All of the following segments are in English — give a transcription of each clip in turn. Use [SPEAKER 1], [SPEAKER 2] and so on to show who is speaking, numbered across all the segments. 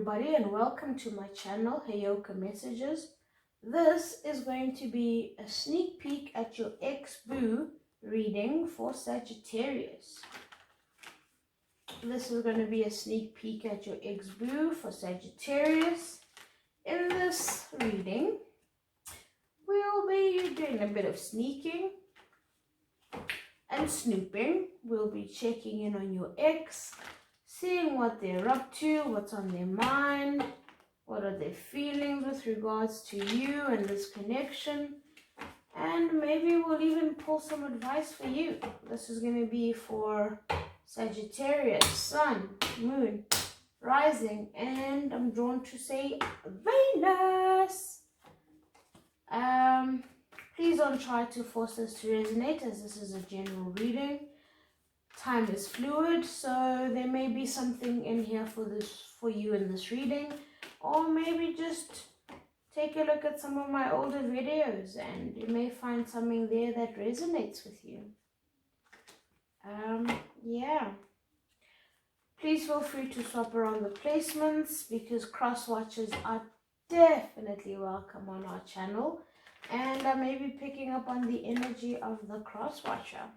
[SPEAKER 1] everybody, and welcome to my channel, Heyoka Messages. This is going to be a sneak peek at your ex-boo reading for Sagittarius. This is going to be a sneak peek at your ex-boo for Sagittarius. In this reading, we'll be doing a bit of sneaking and snooping. We'll be checking in on your ex, seeing what they're up to, what's on their mind, what are their feelings with regards to you and this connection, and maybe we'll even pull some advice for you. This is going to be for Sagittarius, Sun, Moon, Rising, and I'm drawn to say Venus. Please don't try to force this to resonate, as this is a general reading. Time is fluid, so there may be something in here for you in this reading, or maybe just take a look at some of my older videos and you may find something there that resonates with you. Yeah, please feel free to swap around the placements because cross watches are definitely welcome on our channel, and I may be picking up on the energy of the cross watcher.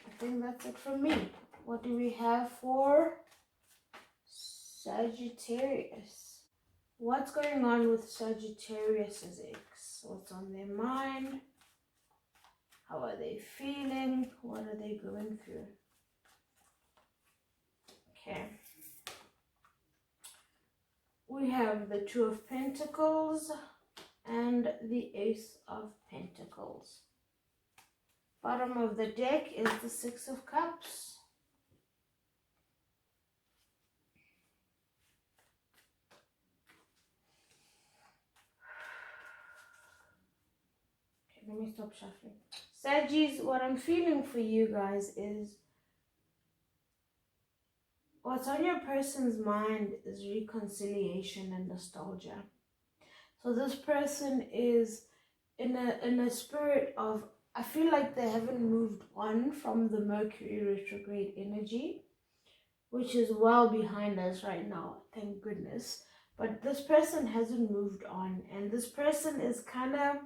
[SPEAKER 1] I think that's it from me. What do we have for Sagittarius? What's going on with Sagittarius's ex? What's on their mind? How are they feeling? What are they going through? Okay. We have the Two of Pentacles and the Ace of Pentacles. Bottom of the deck is the Six of Cups. Okay, let me stop shuffling. Saggies, what I'm feeling for you guys is what's on your person's mind is reconciliation and nostalgia. So this person is in a spirit of, I feel like they haven't moved on from the Mercury retrograde energy, which is well behind us right now, thank goodness. But this person hasn't moved on, and this person is kind of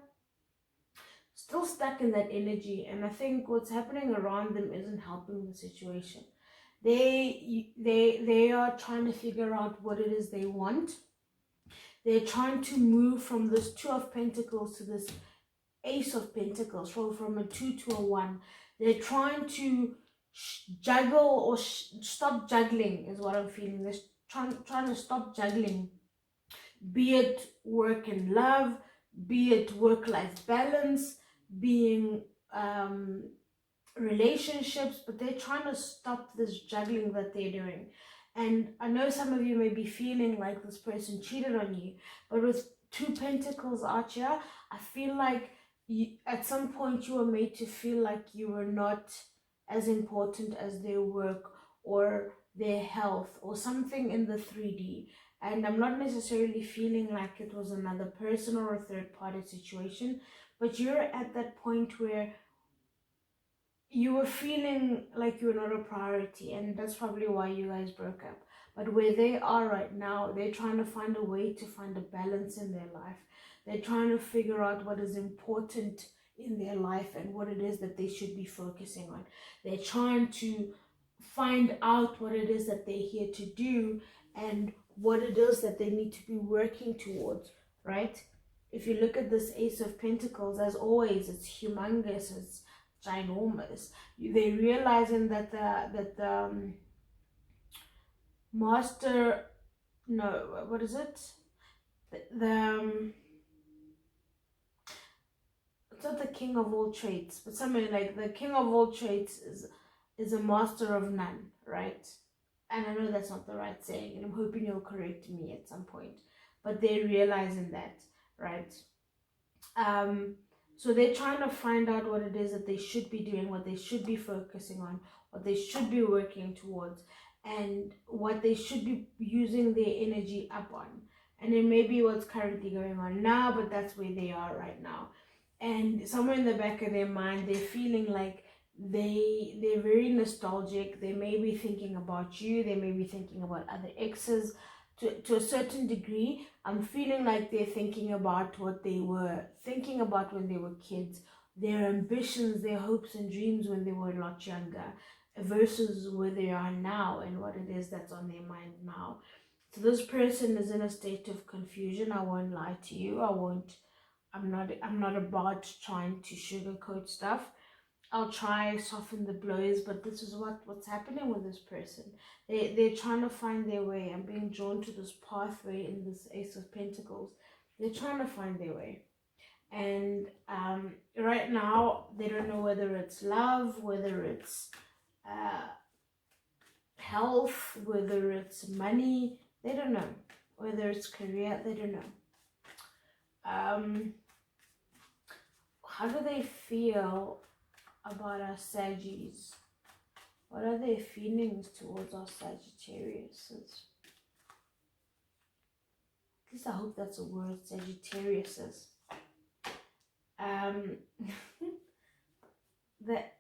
[SPEAKER 1] still stuck in that energy, and I think what's happening around them isn't helping the situation. They are trying to figure out what it is they want. They're trying to move from this Two of Pentacles to this Ace of Pentacles, so from a 2 to a 1. They're trying to juggle or stop juggling is what I'm feeling. They're trying to stop juggling, be it work and love, be it work-life balance, being relationships, but they're trying to stop this juggling that they're doing. And I know some of you may be feeling like this person cheated on you, but with Two Pentacles out here, I feel like at some point you were made to feel like you were not as important as their work or their health or something in the 3D. And I'm not necessarily feeling like it was another person or a third party situation, but you're at that point where you were feeling like you were not a priority, and that's probably why you guys broke up. But where they are right now, they're trying to find a way to find a balance in their life. They're trying to figure out what is important in their life and what it is that they should be focusing on. They're trying to find out what it is that they're here to do and what it is that they need to be working towards, right? If you look at this Ace of Pentacles, as always, it's humongous, it's ginormous. They're realizing that the master, no, what is it? It's not the king of all traits, but something like the king of all traits is a master of none, right? And I know that's not the right saying, and I'm hoping you'll correct me at some point, but they're realizing that, right? So they're trying to find out what it is that they should be doing, what they should be focusing on, what they should be working towards, and what they should be using their energy up on. And it may be what's currently going on now, but that's where they are right now. And somewhere in the back of their mind, they're feeling like they're very nostalgic. They may be thinking about you, they may be thinking about other exes. To a certain degree, I'm feeling like they're thinking about what they were thinking about when they were kids, their ambitions, their hopes and dreams when they were a lot younger, versus where they are now and what it is that's on their mind now. So this person is in a state of confusion. I won't lie to you. I'm not about trying to sugarcoat stuff. I'll try soften the blows, but this is what's happening with this person. They're trying to find their way. I'm being drawn to this pathway in this Ace of Pentacles. They're trying to find their way. And right now, they don't know whether it's love, whether it's health, whether it's money. They don't know. Whether it's career, they don't know. How do they feel about our Saggies? What are their feelings towards our Sagittarius? At least I hope that's a word, Sagittarius. That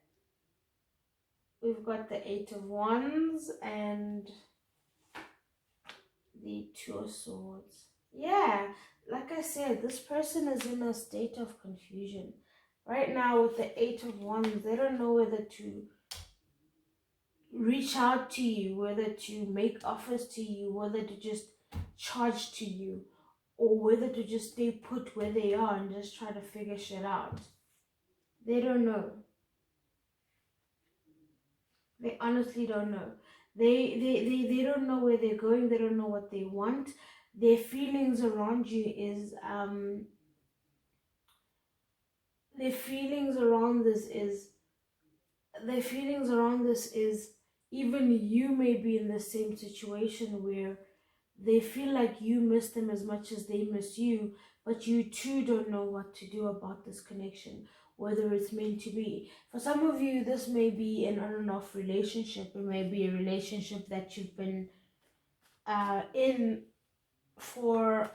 [SPEAKER 1] we've got the Eight of Wands and the Two of Swords. Yeah, like I said, this person is in a state of confusion. Right now with the Eight of Wands, they don't know whether to reach out to you, whether to make offers to you, whether to just charge to you, or whether to just stay put where they are and just try to figure shit out. They don't know. They honestly don't know. They don't know where they're going. They don't know what they want. Their feelings around you is their feelings around this is even you may be in the same situation where they feel like you miss them as much as they miss you, but you too don't know what to do about this connection, whether it's meant to be. For some of you, this may be an on and off relationship. It may be a relationship that you've been in for,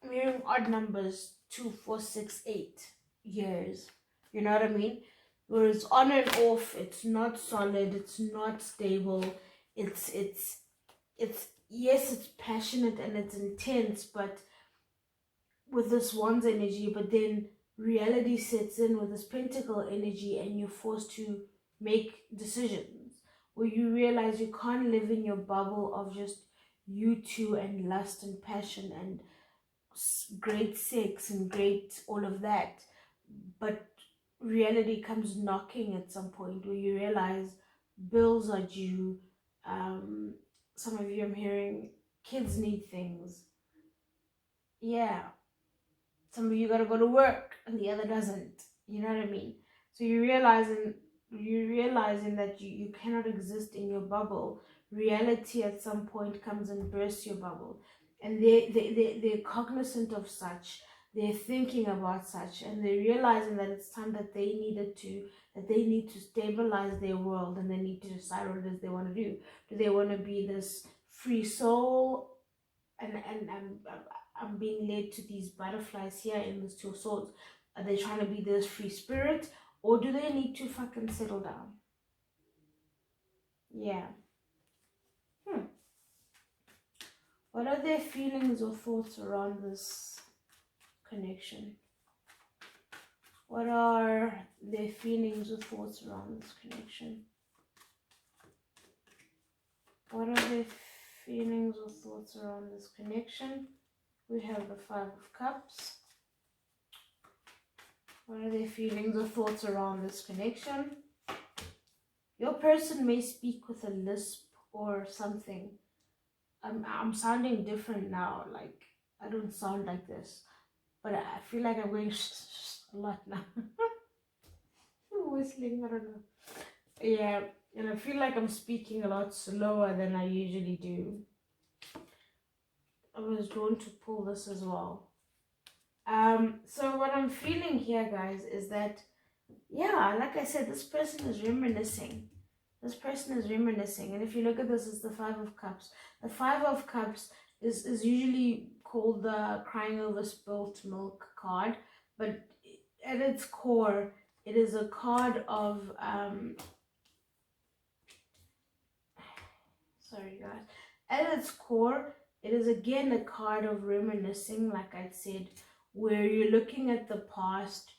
[SPEAKER 1] I'm hearing odd numbers, 2, 4, 6, 8 years. You know what I mean? Whereas on and off, it's not solid, it's not stable, it's yes, it's passionate and it's intense, but with this Wands energy, but then reality sets in with this Pentacle energy and you're forced to make decisions where you realize you can't live in your bubble of just you two and lust and passion and great sex and great all of that, but reality comes knocking at some point where you realize bills are due. Some of you, I'm hearing, kids need things. Yeah, some of you gotta go to work and the other doesn't. You know what I mean? So you're realizing that you cannot exist in your bubble. Reality at some point comes and bursts your bubble, and they're cognizant of such. They're thinking about such, and they're realizing that it's time that they need to stabilize their world, and they need to decide what it is they want to do. Do they want to be this free soul? And I'm being led to these butterflies here in this Two of Swords. Are they trying to be this free spirit, or do they need to fucking settle down? Yeah. What are their feelings or thoughts around this connection? What are their feelings or thoughts around this connection? What are their feelings or thoughts around this connection? We have the Five of Cups. What are their feelings or thoughts around this connection? Your person may speak with a lisp or something. I'm sounding different now. Like, I don't sound like this. But I feel like I'm going a lot now. I'm whistling, I don't know. Yeah, and I feel like I'm speaking a lot slower than I usually do. I was drawn to pull this as well. So what I'm feeling here, guys, is that, yeah, like I said, this person is reminiscing. This person is reminiscing. And if you look at this, it's the Five of Cups. The Five of Cups is usually called the crying over spilt milk card. But at its core, It is a card of sorry guys, at its core it is again a card of reminiscing, like I said, where you're looking at the past.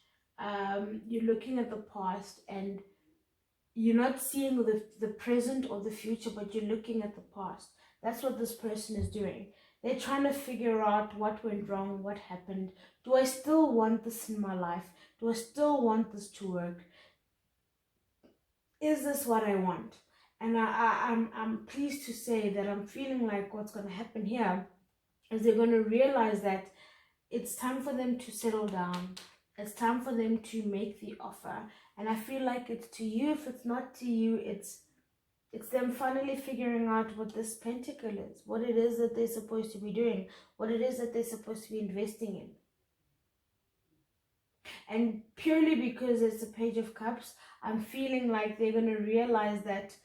[SPEAKER 1] You're looking at the past and you're not seeing the present or the future, but you're looking at the past. That's what this person is doing. They're trying to figure out what went wrong, what happened. Do I still want this in my life? Do I still want this to work? Is this what I want? And I'm pleased to say that I'm feeling like what's going to happen here is they're going to realize that it's time for them to settle down. It's time for them to make the offer. And I feel like it's to you. If it's not to you, it's them finally figuring out what this pentacle is, what it is that they're supposed to be doing, what it is that they're supposed to be investing in. And purely because it's a Page of Cups, I'm feeling like they're going to realize that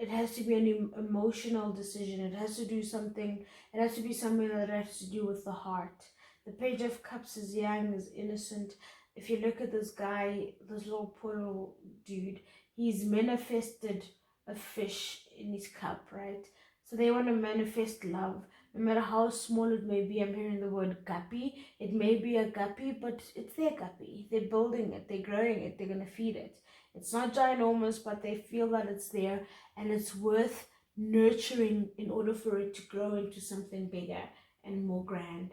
[SPEAKER 1] it has to be an emotional decision. It has to do something, it has to be something that has to do with the heart. The Page of Cups is young, is innocent. If you look at this guy, this little poor little dude, he's manifested a fish in his cup, right? So they want to manifest love. No matter how small it may be, I'm hearing the word guppy. It may be a guppy, but it's their guppy. They're building it, they're growing it, they're going to feed it. It's not ginormous, but they feel that it's there and it's worth nurturing in order for it to grow into something bigger and more grand.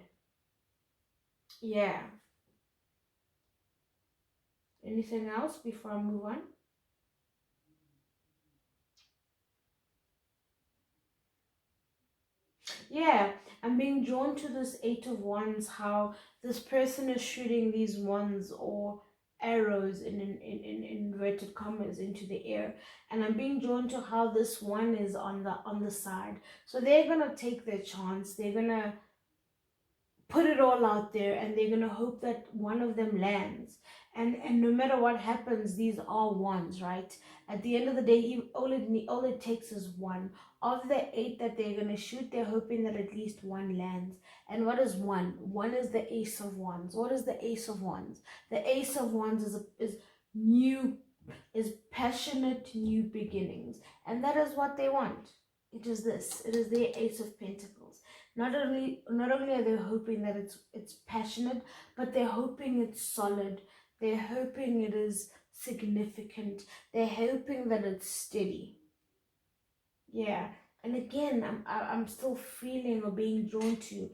[SPEAKER 1] Yeah. Anything else before I move on? Yeah, I'm being drawn to this Eight of Wands, how this person is shooting these wands or arrows in inverted commas into the air, and I'm being drawn to how this one is on the side. So they're gonna take their chance, they're gonna put it all out there, and they're gonna hope that one of them lands. And no matter what happens, these are ones, right? At the end of the day, all it takes is one. Of the 8 that they're gonna shoot, they're hoping that at least one lands. And what is one? One is the Ace of Wands. What is the Ace of Wands? The Ace of Wands is new, is passionate new beginnings, and that is what they want. It is this. It is the Ace of Pentacles. Not only are they hoping that it's passionate, but they're hoping it's solid. They're hoping it is significant. They're hoping that it's steady. Yeah. And again, I'm still feeling or being drawn to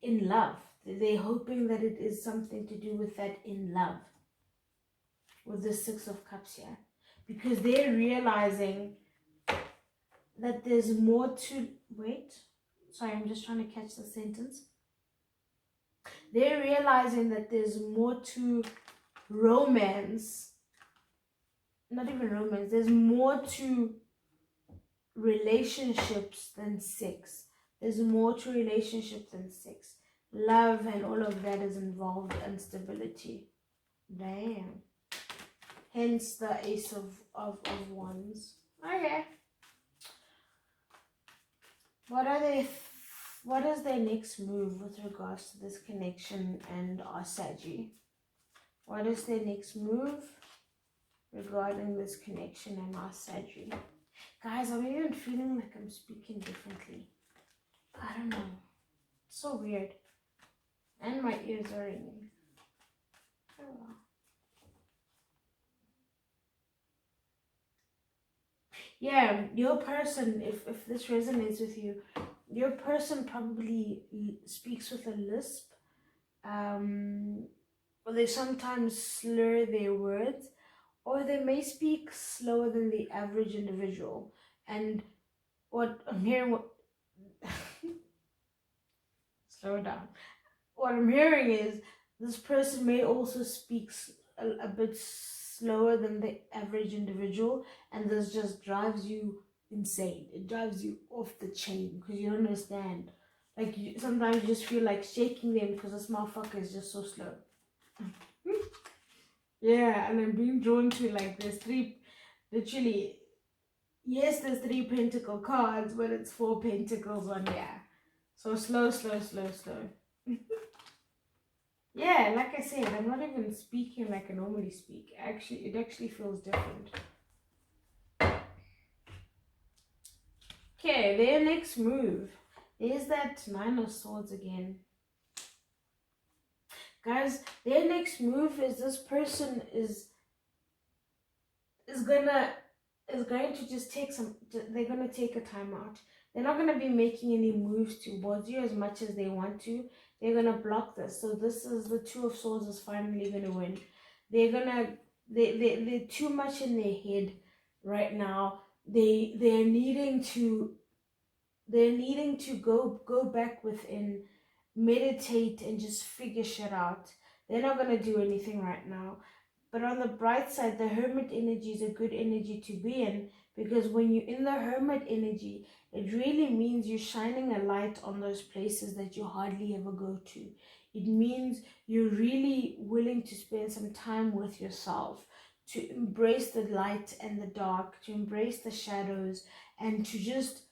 [SPEAKER 1] in love. They're hoping that it is something to do with that in love. With the Six of Cups here. Because they're realizing that there's more to... Wait. Sorry, I'm just trying to catch the sentence. They're realizing that there's more to romance. Not even romance. There's more to relationships than sex. There's more to relationships than sex. Love and all of that is involved, and stability. Damn. Hence the Ace of Wands. Okay. What is their next move with regards to this connection and our Saggy? What is their next move regarding this connection and our Saggy? Guys, I'm even feeling like I'm speaking differently. I don't know. It's so weird. And my ears are ringing. Oh well. Yeah, your person, if this resonates with you, your person probably speaks with a lisp. Or they sometimes slur their words, or they may speak slower than the average individual. And what I'm hearing, slow down. What I'm hearing is this person may also speak a bit slower than the average individual, and this just drives you insane. It drives you off the chain because you don't understand. Like, sometimes you just feel like shaking them because this motherfucker is just so slow. Yeah, and I'm being drawn to, like, there's 3, literally, yes, there's 3 pentacle cards, but it's 4 pentacles on, yeah. So slow. Yeah, like I said, I'm not even speaking like I normally speak. Actually, it actually feels different. Okay, their next move. There's that Nine of Swords again. Guys, their next move is this person is gonna is going to just take some, they're gonna take a time out. They're not gonna be making any moves towards you as much as they want to. They're gonna block this. So this is the Two of Swords is finally gonna win. They're gonna they're too much in their head right now. They're needing to go back within, meditate, and just figure shit out. They're not gonna do anything right now. But on the bright side, the hermit energy is a good energy to be in, because when you're in the hermit energy, it really means you're shining a light on those places that you hardly ever go to. It means you're really willing to spend some time with yourself, to embrace the light and the dark, to embrace the shadows, and to just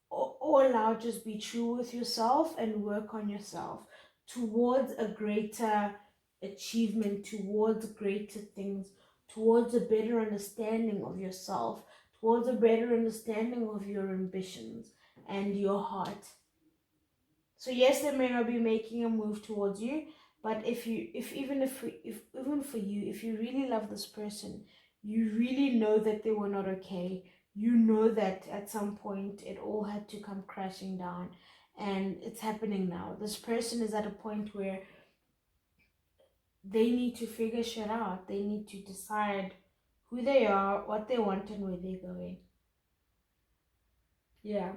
[SPEAKER 1] all out just be true with yourself and work on yourself towards a greater achievement, towards greater things, towards a better understanding of yourself, towards a better understanding of your ambitions and your heart. So yes, they may not be making a move towards you, but if even for you, if you really love this person, you really know that they were not okay. You know that at some point it all had to come crashing down, and it's happening now. This person is at a point where they need to figure shit out. They need to decide who they are, what they want, and where they're going. Yeah.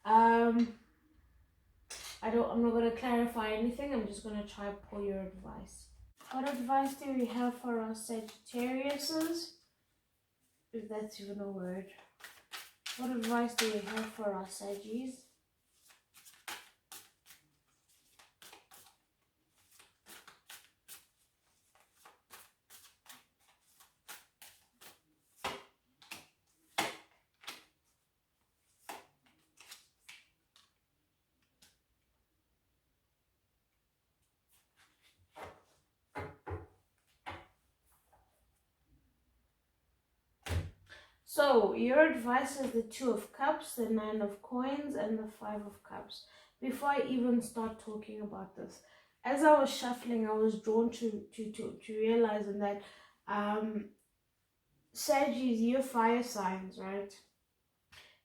[SPEAKER 1] I'm not gonna clarify anything. I'm just gonna try to pull your advice. What advice do we have for our Sagittariuses? If that's even a word. What advice do we have for our Saggies? So, your advice is the Two of Cups, the Nine of Coins, and the Five of Cups. Before I even start talking about this, as I was shuffling, I was drawn to realizing that Saggies, you're fire signs, right?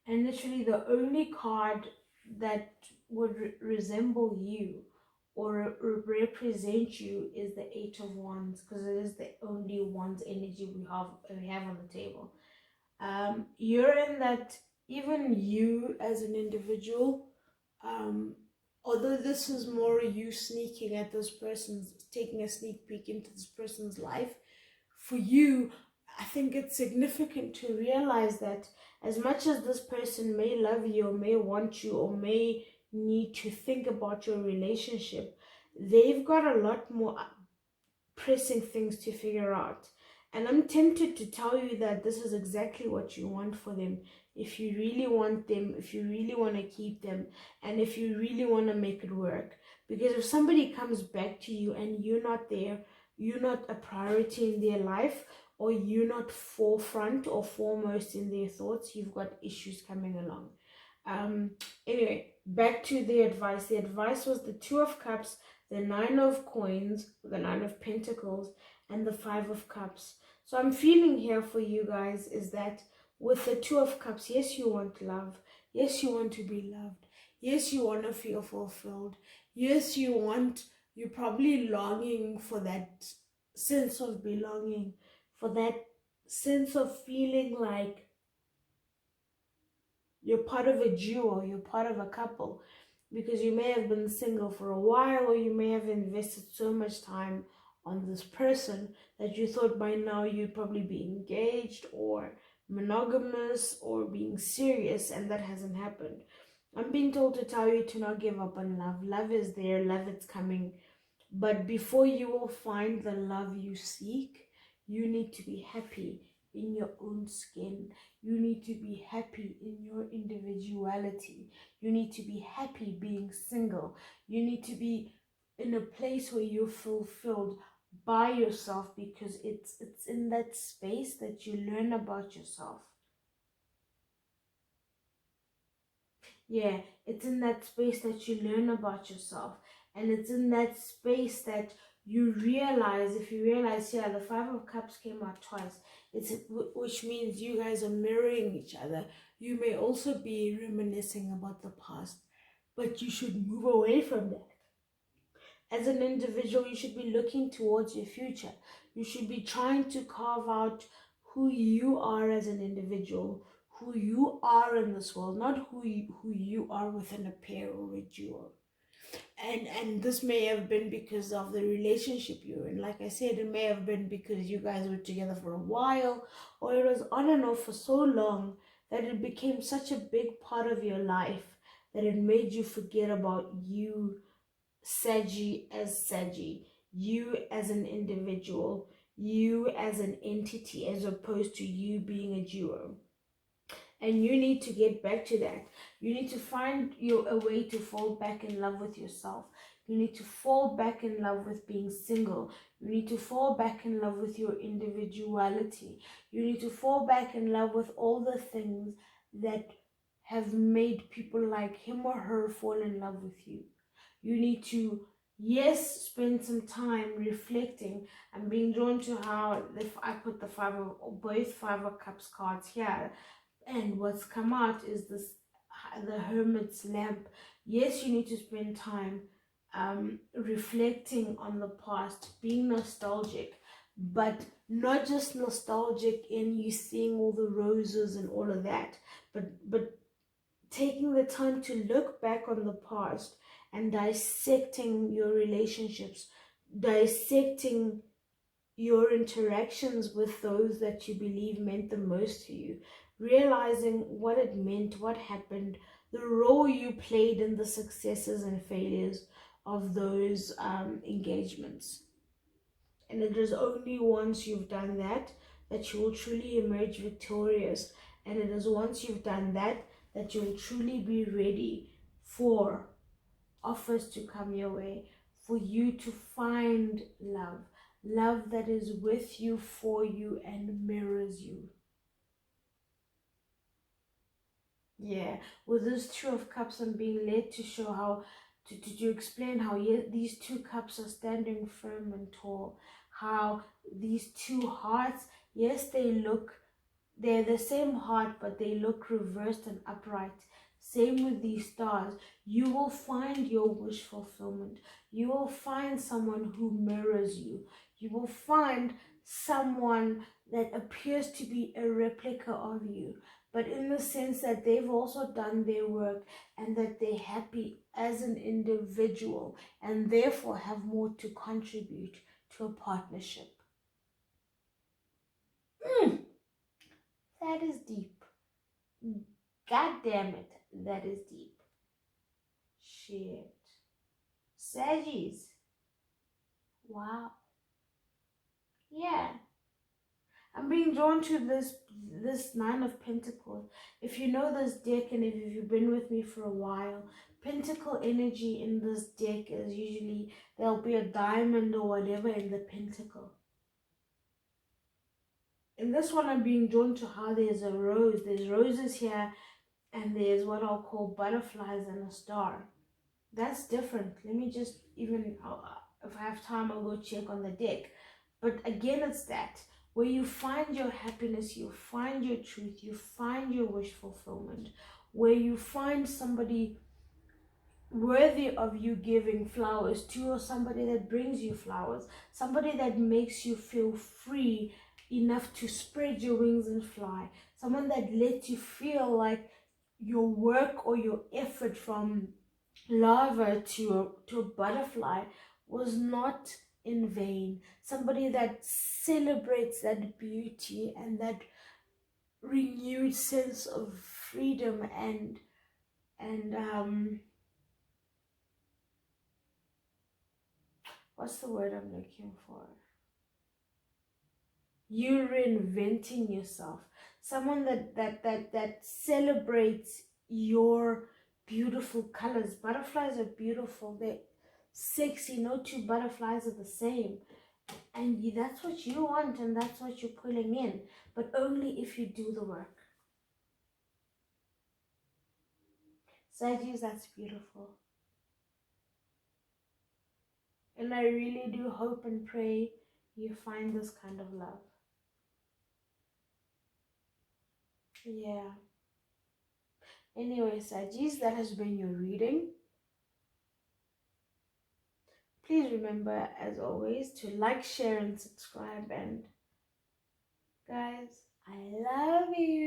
[SPEAKER 1] And literally the only card that would resemble you or represent you is the Eight of Wands, because it is the only Wands energy we have on the table. You're in that, even you as an individual, although this is more you sneaking at this person's, taking a sneak peek into this person's life, for you, I think it's significant to realize that as much as this person may love you or may want you or may need to think about your relationship, they've got a lot more pressing things to figure out. And I'm tempted to tell you that this is exactly what you want for them. If you really want them, if you really want to keep them, and if you really want to make it work. Because if somebody comes back to you and you're not there, you're not a priority in their life, or you're not forefront or foremost in their thoughts, you've got issues coming along. Anyway, back to the advice. The advice was the Two of Cups, the Nine of Coins, the Nine of Pentacles, and the Five of Cups. So I'm feeling here for you guys is that with the Two of Cups, yes, you want love. Yes, you want to be loved. Yes, you want to feel fulfilled. Yes, you're probably longing for that sense of belonging, for that sense of feeling like you're part of a duo, you're part of a couple, because you may have been single for a while, or you may have invested so much time on this person that you thought by now you'd probably be engaged or monogamous or being serious, and that hasn't happened. I'm being told to tell you to not give up on love. Love is there, love is coming. But before you will find the love you seek, you need to be happy in your own skin. You need to be happy in your individuality. You need to be happy being single. You need to be in a place where you're fulfilled by yourself, because it's in that space that you learn about yourself. Yeah, it's in that space that you learn about yourself. And it's in that space that you realize, if you realize, yeah, the Five of Cups came out twice, which means you guys are mirroring each other. You may also be reminiscing about the past, but you should move away from that. As an individual, you should be looking towards your future. You should be trying to carve out who you are as an individual, who you are in this world, not who you are within a pair or a duo. And this may have been because of the relationship you're in. Like I said, it may have been because you guys were together for a while, or it was on and off for so long that it became such a big part of your life that it made you forget about you, Saggy, you as an individual, you as an entity, as opposed to you being a duo. And you need to get back to that. You need to find a way to fall back in love with yourself. You need to fall back in love with being single. You need to fall back in love with your individuality. You need to fall back in love with all the things that have made people like him or her fall in love with you. You need to, yes, spend some time reflecting. I'm being drawn to how, if I put the both Five of Cups cards here, and what's come out is the Hermit's lamp. Yes, you need to spend time reflecting on the past, being nostalgic, but not just nostalgic in you seeing all the roses and all of that, but taking the time to look back on the past and dissecting your relationships, dissecting your interactions with those that you believe meant the most to you, realizing what it meant, what happened, the role you played in the successes and failures of those engagements. And it is only once you've done that that you will truly emerge victorious. And it is once you've done that that you will truly be ready for offers to come your way, for you to find love that is with you, for you, and mirrors you. Yeah, with this Two of Cups, I'm being led to show how, to explain how these two cups are standing firm and tall. How these two hearts, yes, they're the same heart, but they look reversed and upright. Same with these stars. You will find your wish fulfillment. You will find someone who mirrors you. You will find someone that appears to be a replica of you, but in the sense that they've also done their work and that they're happy as an individual and therefore have more to contribute to a partnership. That is deep. God damn it, that is deep. Shit. Saggies. Wow. Yeah. I'm being drawn to this Nine of Pentacles. If you know this deck and if you've been with me for a while, Pentacle energy in this deck is usually there'll be a diamond or whatever in the pentacle. In this one, I'm being drawn to how there's a rose. There's roses here, and there's what I'll call butterflies and a star. That's different. Let me just if I have time, I'll go check on the deck. But again, it's that where you find your happiness, you find your truth, you find your wish fulfillment, where you find somebody worthy of you giving flowers to, or somebody that brings you flowers, somebody that makes you feel free enough to spread your wings and fly, someone that lets you feel like your work or your effort from larva to a butterfly was not in vain. Somebody that celebrates that beauty and that renewed sense of freedom and what's the word I'm looking for? You reinventing yourself. Someone that celebrates your beautiful colors. Butterflies are beautiful. sexy. No two butterflies are the same. And that's what you want, and that's what you're pulling in. But only if you do the work. Sagis, that's beautiful. And I really do hope and pray you find this kind of love. Yeah. Anyway, Sagis, that has been your reading. Please remember, as always, to like, share, and subscribe. And guys, I love you.